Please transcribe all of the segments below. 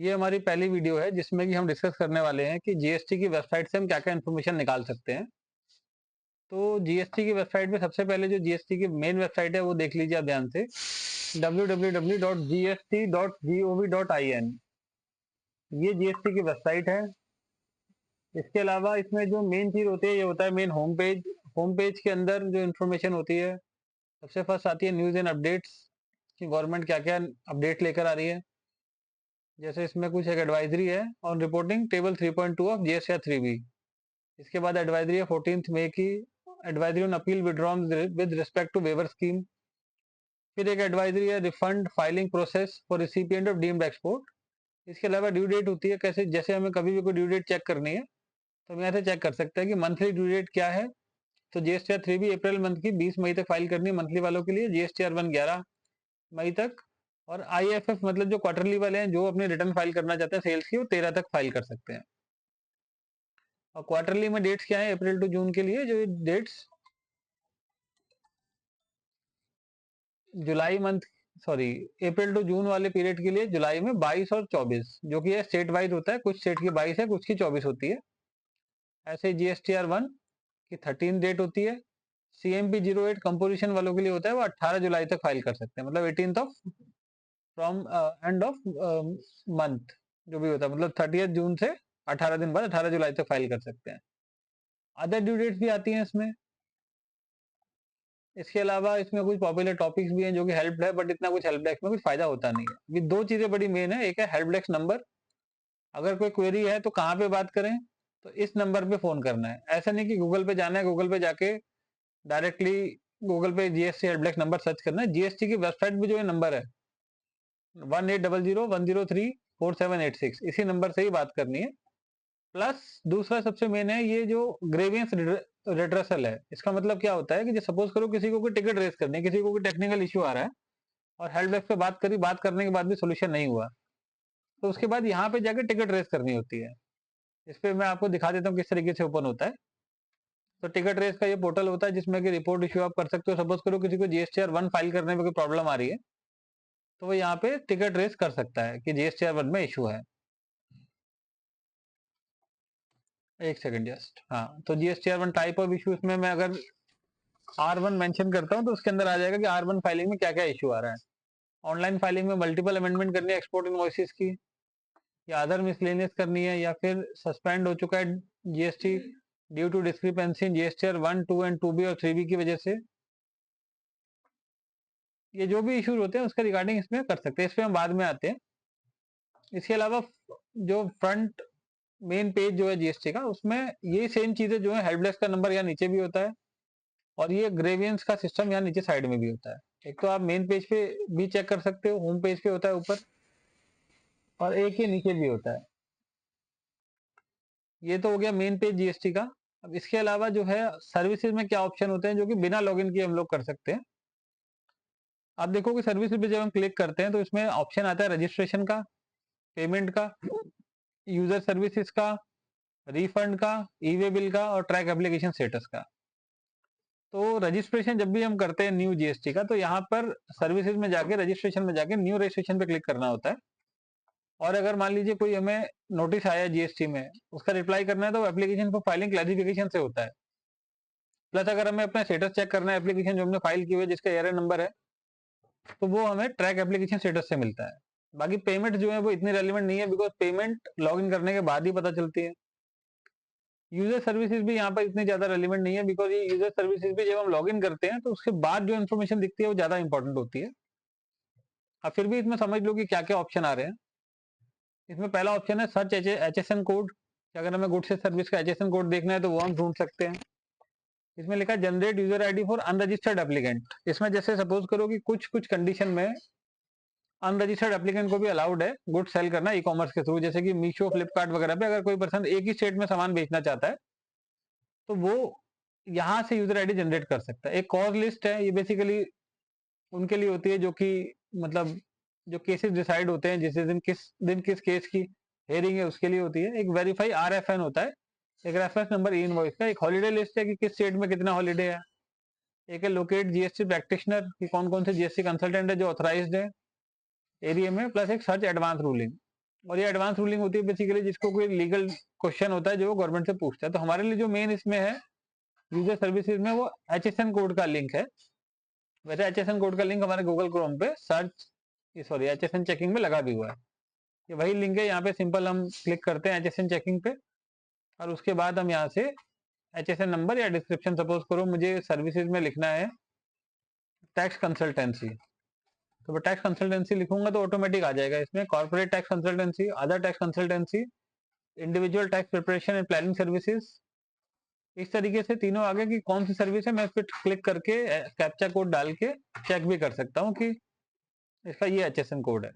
ये हमारी पहली वीडियो है जिसमें कि हम डिस्कस करने वाले हैं कि जीएसटी की वेबसाइट से हम क्या-क्या इन्फॉर्मेशन निकाल सकते हैं। तो जीएसटी की वेबसाइट में सबसे पहले जो जीएसटी की मेन वेबसाइट है वो देख लीजिए आप ध्यान से www.gst.gov.in। ये जीएसटी की वेबसाइट है। इसके अलावा इसमें जो मेन चीज होती है ये होता है main home page. Home page के अंदर जो इन्फॉर्मेशन होती है सबसे फर्स्ट आती है न्यूज एंड अपडेट्स कि गवर्नमेंट क्या-क्या अपडेट लेकर आ रही है। जैसे इसमें कुछ एक एडवाइजरी है on reporting table 3.2 of GST 3B। इसके बाद एडवाइजरी है 14 मई की, advisory on appeal withdrawn with respect to waiver scheme. फिर एक एडवाइजरी है refund filing process for recipient of deemed export. इसके अलावा ड्यू डेट होती है, कैसे जैसे हमें कभी भी कोई ड्यू डेट चेक करनी है तो हम यहाँ से चेक कर सकते हैं कि मंथली ड्यू डेट क्या है। तो जीएसटीआर 3B अप्रैल मंथ की 20 मई तक फाइल करनी है मंथली वालों के लिए, जीएसटीआर 1 11 मई तक, और आईएफएफ मतलब जो क्वार्टरली वाले हैं जो अपनी रिटर्न फाइल करना चाहते हैं सेल्स की वो 13 तक फाइल कर सकते हैं। और क्वार्टरली में डेट्स क्या है अप्रैल टू जून के लिए, जो dates July month sorry April to June वाले पीरियड के लिए जुलाई में 22 और 24, जो कि स्टेट वाइज होता है, कुछ स्टेट की 22 है कुछ की 24 होती है। ऐसे जीएसटीआर 1 की 13 डेट होती है। सीएमपी 08 कंपोजिशन वालों के लिए होता है, वो 18 जुलाई तक फाइल कर सकते हैं, मतलब 18th of from end of month जो भी होता है, मतलब 30 जून से 18 दिन बाद 18 जुलाई तक फाइल कर सकते हैं। अदर ड्यू डेट्स भी आती हैं इसमें। इसके अलावा इसमें कुछ पॉपुलर टॉपिक्स भी हैं जो कि हेल्प है, बट इतना कुछ हेल्प डेस्क में कुछ फायदा होता नहीं है। ये दो चीजें बड़ी मेन है, एक है हेल्प डेस्क नंबर, अगर कोई क्वेरी है तो कहाँ पे बात करें, तो इस नंबर पे फोन करना है। ऐसा नहीं कि गूगल पे जाना है, गूगल पे जाके डायरेक्टली गूगल पे GST help desk number search करना है। जीएसटी की वेबसाइट पे जो ये नंबर है 1800-103-4786, इसी नंबर से ही बात करनी है। प्लस दूसरा सबसे मेन है ये जो ग्रेवियंस रिड्रेसल है। इसका मतलब क्या होता है कि जो सपोज करो किसी को कोई टिकट रेस करनी है, किसी को कोई टेक्निकल इश्यू आ रहा है और हेल्प डेस्क पे बात करी, बात करने के बाद भी सोल्यूशन नहीं हुआ, तो उसके बाद यहाँ पे जाके टिकट रेस करनी होती है। इस पे मैं आपको दिखा देता हूँ किस तरीके से ओपन होता है। तो टिकट रेस का ये पोर्टल होता है जिसमें कि रिपोर्ट इश्यू आप कर सकते हो। सपोज करो किसी को जीएसटीआर 1 फाइल करने में कोई प्रॉब्लम आ रही है तो वो यहाँ पे टिकट रेस कर सकता है कि जीएसटीआर 1 में इशू है। एक सेकंड जस्ट, हाँ, तो जीएसटीआर 1 टाइप ऑफ इशू, इसमें मैं अगर R1 मेंशन करता हूँ तो उसके अंदर आ जाएगा कि R1 फाइलिंग में क्या क्या इशू आ रहा है। ऑनलाइन फाइलिंग में मल्टीपल अमेंडमेंट करनी है एक्सपोर्ट इनवॉइसेस की, या अदर मिसलेनियस करनी है, या फिर सस्पेंड हो चुका है GST due to discrepancy in GSTR 1 2 and 2B और 3B की वजह से। ये जो भी इश्यूज होते हैं उसके रिगार्डिंग इसमें कर सकते हैं, इस पे हम बाद में आते हैं। इसके अलावा जो फ्रंट मेन पेज जो है जीएसटी का, उसमें ये सेम चीजें जो है हेल्प डेस्क का नंबर यहाँ नीचे भी होता है और ये ग्रेवियंस का सिस्टम यहाँ नीचे साइड में भी होता है। एक तो आप मेन पेज पे भी चेक कर सकते हो, होम पेज पे होता है ऊपर, और एक ही नीचे भी होता है। ये तो हो गया मेन पेज जीएसटी का। अब इसके अलावा जो है सर्विसेज में क्या ऑप्शन होते हैं जो कि बिना लॉगिन किए हम लोग कर सकते हैं। आप देखो कि सर्विस पे जब हम क्लिक करते हैं तो इसमें ऑप्शन आता है रजिस्ट्रेशन का, पेमेंट का, यूजर सर्विसेज का, रिफंड का, ई वे बिल का और ट्रैक एप्लीकेशन स्टेटस का। तो रजिस्ट्रेशन जब भी हम करते हैं न्यू जीएसटी का, तो यहाँ पर सर्विसेज में जाके रजिस्ट्रेशन में जाके न्यू रजिस्ट्रेशन पे क्लिक करना होता है। और अगर मान लीजिए कोई हमें नोटिस आया जीएसटी में, उसका रिप्लाई करना है तो एप्लीकेशन फॉर फाइलिंग क्लैरिफिकेशन से होता है। प्लस अगर हमें अपना स्टेटस चेक करना है एप्लीकेशन जो हमने फाइल की हुई है जिसका एरर नंबर है, तो वो हमें ट्रैक एप्लीकेशन स्टेटस से मिलता है। बाकी पेमेंट जो है वो इतनी रेलिवेंट नहीं है, बिकॉज पेमेंट लॉग इन करने के बाद ही पता चलती है। यूजर सर्विसेज भी यहाँ पर इतनी ज्यादा रेलिवेंट नहीं है, बिकॉज ये यूजर सर्विसेज भी जब हम लॉग इन करते हैं तो उसके बाद जो इन्फॉर्मेशन दिखती है वो ज्यादा इंपॉर्टेंट होती है। अब फिर भी इसमें समझ लो कि क्या क्या ऑप्शन आ रहे हैं। इसमें पहला ऑप्शन है सर्च एचएसएन कोड, अगर हमें गुड्स सर्विस का एचएसएन कोड देखना है तो वो हम ढूंढ सकते हैं। इसमें लिखा है generate user ID for unregistered applicant. इसमें जैसे सपोज करो कि कुछ कुछ कंडीशन में अनरजिस्टर्ड एप्लीकेंट को भी अलाउड है गुड सेल करना ई कॉमर्स के थ्रू, जैसे कि मीशो फ्लिपकार्ट वगैरह पे अगर कोई पर्सन एक ही स्टेट में सामान बेचना चाहता है तो वो यहाँ से यूजर आईडी जनरेट कर सकता है। एक कॉज लिस्ट है, ये बेसिकली उनके लिए होती है जो कि मतलब जो केसेस डिसाइड होते हैं जिस दिन किस केस की हेयरिंग है उसके लिए होती है। एक वेरीफाई RFN होता है, एक रेफरेंस नंबर ई इनवॉइस का। एक हॉलीडे लिस्ट है कि किस स्टेट में कितना हॉलीडे है। एक है लोकेट जीएसटी प्रैक्टिशनर कि कौन कौन से जीएसटी कंसल्टेंट है जो ऑथराइज्ड है एरिया में, प्लस एक सर्च एडवांस रूलिंग। और ये एडवांस रूलिंग होती है बेसिकली जिसको कोई लीगल क्वेश्चन होता है जो गवर्नमेंट से पूछता है। तो हमारे लिए जो मेन इसमें है यूजर सर्विसेज में वो HSN कोड का लिंक है। वैसे HSN कोड का लिंक हमारे गूगल क्रोम पे सर्च सॉरी HSN चेकिंग में लगा भी हुआ है। ये वही लिंक है, यहाँ पे सिंपल हम क्लिक करते हैं HSN चेकिंग पे और उसके बाद हम यहाँ से HSN नंबर या डिस्क्रिप्शन सपोज करो मुझे सर्विसेज में लिखना है टैक्स कंसल्टेंसी, तो मैं टैक्स कंसल्टेंसी लिखूंगा तो ऑटोमेटिक आ जाएगा इसमें corporate tax consultancy, other tax consultancy, individual tax preparation and planning services. इस तरीके से तीनों आगे की कौन सी सर्विस है मैं इस पर क्लिक करके कैप्चा कोड डाल के चेक भी कर सकता हूँ कि इसका ये HSN कोड है।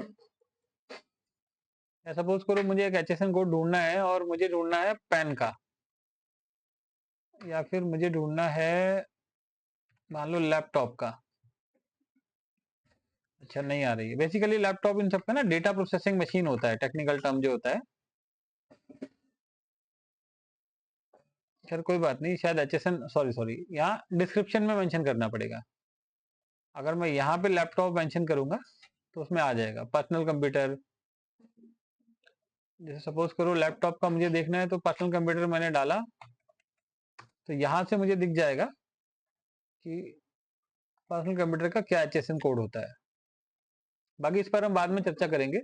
सपोज करो मुझे एक HSN कोड ढूंढना है और मुझे ढूंढना है पैन का, या फिर मुझे ढूंढना है मान लो लैपटॉप का। अच्छा नहीं आ रही है। बेसिकली लैपटॉप इन सबका ना डेटा प्रोसेसिंग मशीन होता है, टेक्निकल टर्म जो होता है। खैर कोई बात नहीं, शायद HSN सॉरी यहाँ डिस्क्रिप्शन में मेंशन करना पड़ेगा। अगर मैं यहाँ पे लैपटॉप मेंशन करूंगा तो उसमें आ जाएगा पर्सनल कंप्यूटर। जैसे सपोज करो लैपटॉप का मुझे देखना है तो पर्सनल कंप्यूटर मैंने डाला तो यहाँ से मुझे दिख जाएगा कि पर्सनल कंप्यूटर का क्या HSN कोड होता है। बाकी इस पर हम बाद में चर्चा करेंगे।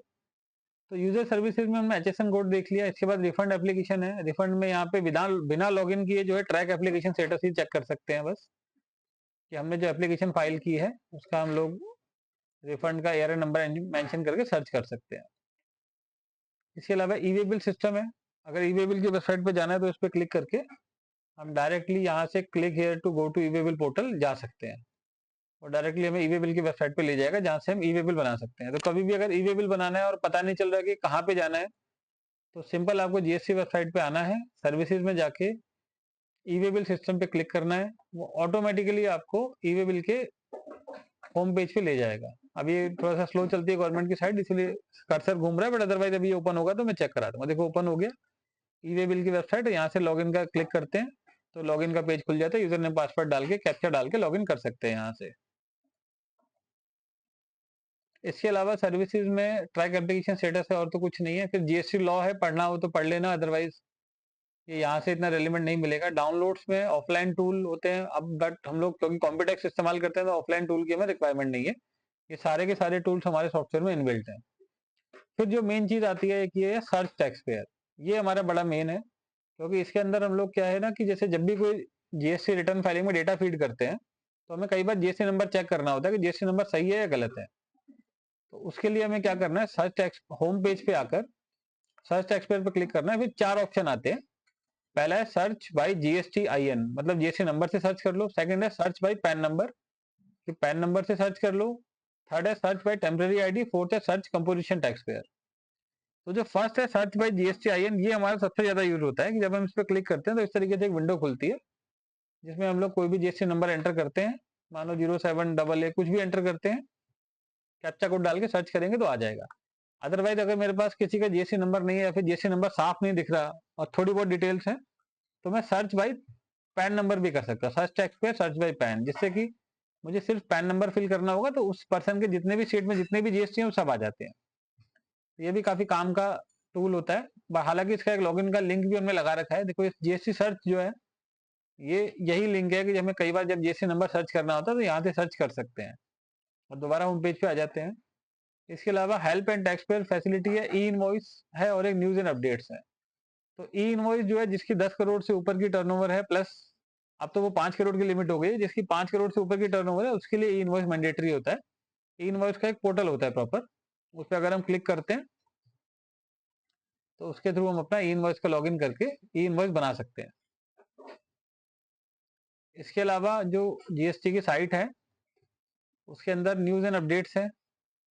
तो यूजर सर्विसेज में हमने HSN कोड देख लिया। इसके बाद रिफंड एप्लीकेशन है। रिफंड में यहाँ पे बिना लॉगिन किए जो है ट्रैक एप्लीकेशन स्टेटस ही चेक कर सकते हैं बस कि हमने जो एप्लीकेशन फाइल की है उसका हम लोग रिफंड का एआरएन नंबर मेंशन करके सर्च कर सकते हैं। इसके अलावा ई वे बिल सिस्टम है। अगर ई वे बिल की वेबसाइट पे जाना है तो इस पर क्लिक करके हम डायरेक्टली यहाँ से click here to go to e way bill portal जा सकते हैं और डायरेक्टली हमें ई वे बिल की वेबसाइट पे ले जाएगा जहाँ से हम ई वे बिल बना सकते हैं। तो कभी भी अगर ई वे बिल बनाना है और पता नहीं चल रहा है कि कहाँ पे जाना है तो सिंपल आपको जीएसटी वेबसाइट पे आना है, सर्विसेज में जाके ई वे बिल सिस्टम पे क्लिक करना है, वो ऑटोमेटिकली आपको ई वे बिल के होम पेज पे ले जाएगा। अब ये थोड़ा सा स्लो चलती है गवर्नमेंट की साइड इसलिए कर्सर घूम रहा है, बट अदरवाइज अभी ओपन होगा तो मैं चेक करा दूंगा। देखो ओपन हो गया ई वे बिल की वेबसाइट, यहाँ से लॉगिन का क्लिक करते हैं तो लॉगिन का पेज खुल जाता है। यूजर नेम पासवर्ड डाल के कैप्चा डाल के लॉगिन कर सकते हैं यहाँ से। इसके अलावा सर्विसेज में ट्रैक एप्लीकेशन स्टेटस है और तो कुछ नहीं है। फिर जीएसटी लॉ है, पढ़ना हो तो पढ़ लेना, अदरवाइज ये यहाँ से इतना रेलिवेंट नहीं मिलेगा। डाउनलोड्स में ऑफलाइन टूल होते हैं अब, बट हम लोग क्योंकि कॉम्पिटेक्स इस्तेमाल करते हैं तो ऑफलाइन टूल की हमें रिक्वायरमेंट नहीं है। ये सारे के सारे टूल्स हमारे सॉफ्टवेयर में इनबिल्ट हैं। फिर जो मेन चीज आती है एक ये है सर्च टैक्स पेयर। ये हमारा बड़ा मेन है क्योंकि इसके अंदर हम लोग क्या है ना कि जैसे जब भी कोई जीएसटी रिटर्न फाइलिंग में डेटा फीड करते हैं तो हमें कई बार जीएसटी नंबर चेक करना होता है कि जीएसटी नंबर सही है या गलत है। तो उसके लिए हमें क्या करना है, सर्च टैक्स होम पेज पे आकर सर्च टैक्स पेयर पे क्लिक करना है। फिर 4 ऑप्शन आते हैं। पहला है सर्च बाय जीएसटी IN, मतलब जीएसटी नंबर से सर्च कर लो। सेकंड है सर्च बाय पैन नंबर, कि पैन नंबर से सर्च कर लो। थर्ड है search by temporary ID. Fourth है सर्च कंपोजिशन टैक्स पेयर। तो जो फर्स्ट है सर्च बाय जीएसटी IN, ये हमारा सबसे ज्यादा यूज होता है कि जब हम इस पर क्लिक करते हैं तो इस तरीके से एक विंडो खुलती है जिसमें हम लोग कोई भी जीएसटी नंबर एंटर करते हैं, मान लो 07AA कुछ भी एंटर करते हैं, कैप्चा कोड डाल के सर्च करेंगे तो आ जाएगा। अदरवाइज अगर मेरे पास किसी का जीएसटी नंबर नहीं है या फिर जीएसटी नंबर साफ नहीं दिख रहा और थोड़ी बहुत डिटेल्स है तो मैं सर्च बाय पैन नंबर भी कर सकता हूँ। सर्च टैक्स पे सर्च बाय पैन, जिससे कि मुझे सिर्फ पैन नंबर फिल करना होगा तो उस पर्सन के जितने भी स्टेट में जितने भी जीएसटी हैं वो सब आ जाते हैं। ये भी काफी काम का टूल होता है। हालांकि इसका एक लॉगिन का लिंक भी हमने लगा रखा है। देखो इस जीएसटी सर्च जो है ये यही लिंक है कि हमें कई बार जब जीएसटी नंबर सर्च करना होता है तो यहाँ से सर्च कर सकते हैं और दोबारा होम पेज पे आ जाते हैं। इसके अलावा help and tax payer facility है, ई इनवॉइस है और एक न्यूज एंड अपडेट्स है। तो ई इनवॉइस जो है जिसकी 10 करोड़ से ऊपर की टर्नओवर है, प्लस अब तो वो 5 करोड़ की लिमिट हो गई है, जिसकी 5 करोड़ से ऊपर की टर्नओवर है उसके लिए ई इनवॉइस मैंडेटरी होता है। ई इनवॉइस का एक पोर्टल होता है प्रॉपर, उस पर अगर हम क्लिक करते हैं तो उसके थ्रू हम अपना ई इनवॉइस का लॉगिन करके ई इनवॉइस बना सकते हैं। इसके अलावा जो जीएसटी की साइट है उसके अंदर न्यूज एंड अपडेट्स है,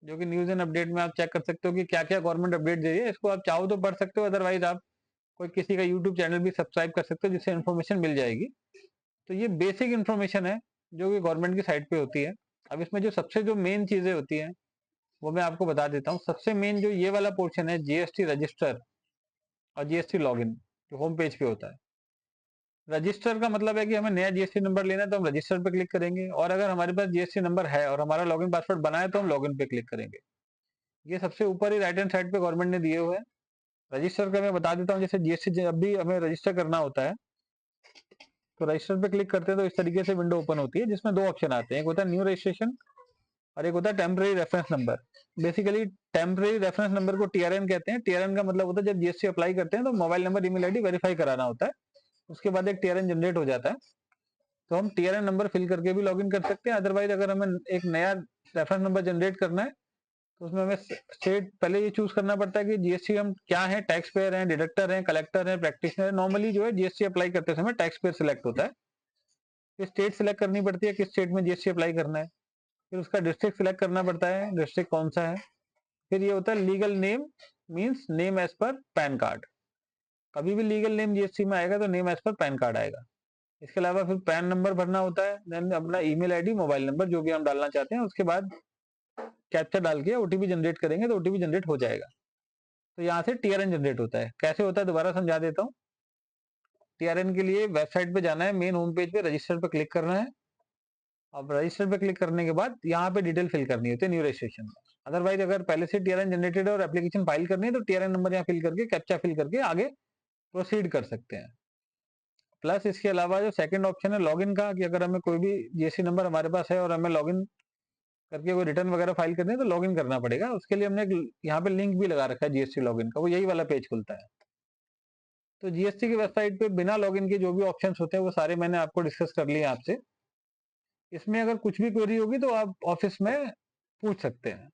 जो कि न्यूज एंड अपडेट में आप चेक कर सकते हो कि क्या क्या गवर्नमेंट अपडेट दे रही है। इसको आप चाहो तो पढ़ सकते हो, अदरवाइज आप कोई किसी का यूट्यूब चैनल भी सब्सक्राइब कर सकते हो जिससे इन्फॉर्मेशन मिल जाएगी। तो ये बेसिक इन्फॉर्मेशन है जो कि गवर्नमेंट की साइट पे होती है। अब इसमें जो सबसे जो मेन चीजें होती हैं वो मैं आपको बता देता हूँ। सबसे मेन जो ये वाला पोर्शन है जीएसटी रजिस्टर और जीएसटी लॉगिन जो होम पेज पे होता है। रजिस्टर का मतलब है कि हमें नया जीएसटी नंबर लेना है तो हम रजिस्टर पे क्लिक करेंगे, और अगर हमारे पास जीएसटी नंबर है और हमारा लॉगिन पासवर्ड बना है तो हम लॉगिन पे क्लिक करेंगे। ये सबसे ऊपर ही राइट हैंड साइड पे गवर्नमेंट ने दिए हुए हैं। रजिस्टर का मैं बता देता हूँ, जैसे जीएसटी जब भी हमें रजिस्टर करना होता है तो रजिस्टर पे क्लिक करते हैं तो इस तरीके से विंडो ओपन होती है, जिसमें दो ऑप्शन आते हैं, एक होता है न्यू रजिस्ट्रेशन और एक होता है temporary reference number. Basically temporary reference number को टीआरएन कहते हैं। टीआरएन का मतलब होता है जब जीएसटी अप्लाई करते हैं तो mobile number email ID verify कराना होता है, उसके बाद एक टीआरएन जनरेट हो जाता है, तो हम टीआरएन नंबर फिल करके भी लॉगिन कर सकते हैं। अदरवाइज अगर हमें एक नया रेफरेंस नंबर जनरेट करना है तो उसमें हमें स्टेट पहले ये चूज करना पड़ता है कि जीएसटी हम क्या है, टैक्स पेयर है, डिडक्टर है, कलेक्टर है, प्रैक्टिशनर है। नॉर्मली जो है जीएसटी अप्लाई करते समय टैक्स पेयर सिलेक्ट होता है, फिर स्टेट सिलेक्ट करनी पड़ती है किस स्टेट में जीएसटी अप्लाई करना है, फिर उसका डिस्ट्रिक्ट सिलेक्ट करना पड़ता है, डिस्ट्रिक्ट कौन सा है, फिर ये होता है legal name, means name as per PAN card. कभी भी लीगल नेम जीएसटी में आएगा तो name as per PAN card आएगा। इसके अलावा फिर पैन नंबर भरना होता है, देन अपना ईमेल आईडी, मोबाइल नंबर जो भी हम डालना चाहते हैं, उसके बाद कैप्चा डाल के ओटीपी जनरेट करेंगे तो ओटीपी जनरेट हो जाएगा। तो यहाँ से टीआरएन जनरेट होता है। कैसे होता है दोबारा समझा देता हूँ। टीआरएन के लिए वेबसाइट पे जाना है, मेन होम पेज पे रजिस्टर पे क्लिक करना है। अब रजिस्टर पे क्लिक करने के बाद यहाँ पे डिटेल फिल करनी होती है न्यू रजिस्ट्रेशन में। अदरवाइज अगर पहले से टीआरएन जनरेटेड है और एप्लीकेशन फाइल करनी है तो टीआरएन नंबर यहाँ फिल करके कैप्चा फिल करके आगे प्रोसीड कर सकते हैं। प्लस इसके अलावा जो सेकंड ऑप्शन है लॉगिन का, कि अगर हमें कोई भी जीएसटी नंबर हमारे पास है और हमें लॉगिन करके कोई रिटर्न वगैरह फाइल करनी है तो लॉगिन करना पड़ेगा। उसके लिए हमने एक यहाँ पे लिंक भी लगा रखा है जीएसटी लॉगिन का, वो यही वाला पेज खुलता है। तो जीएसटी की वेबसाइट पे बिना लॉगिन के जो भी ऑप्शंस होते हैं वो सारे मैंने आपको डिस्कस कर लिए आपसे। इसमें अगर कुछ भी क्वेरी होगी तो आप ऑफिस में पूछ सकते हैं।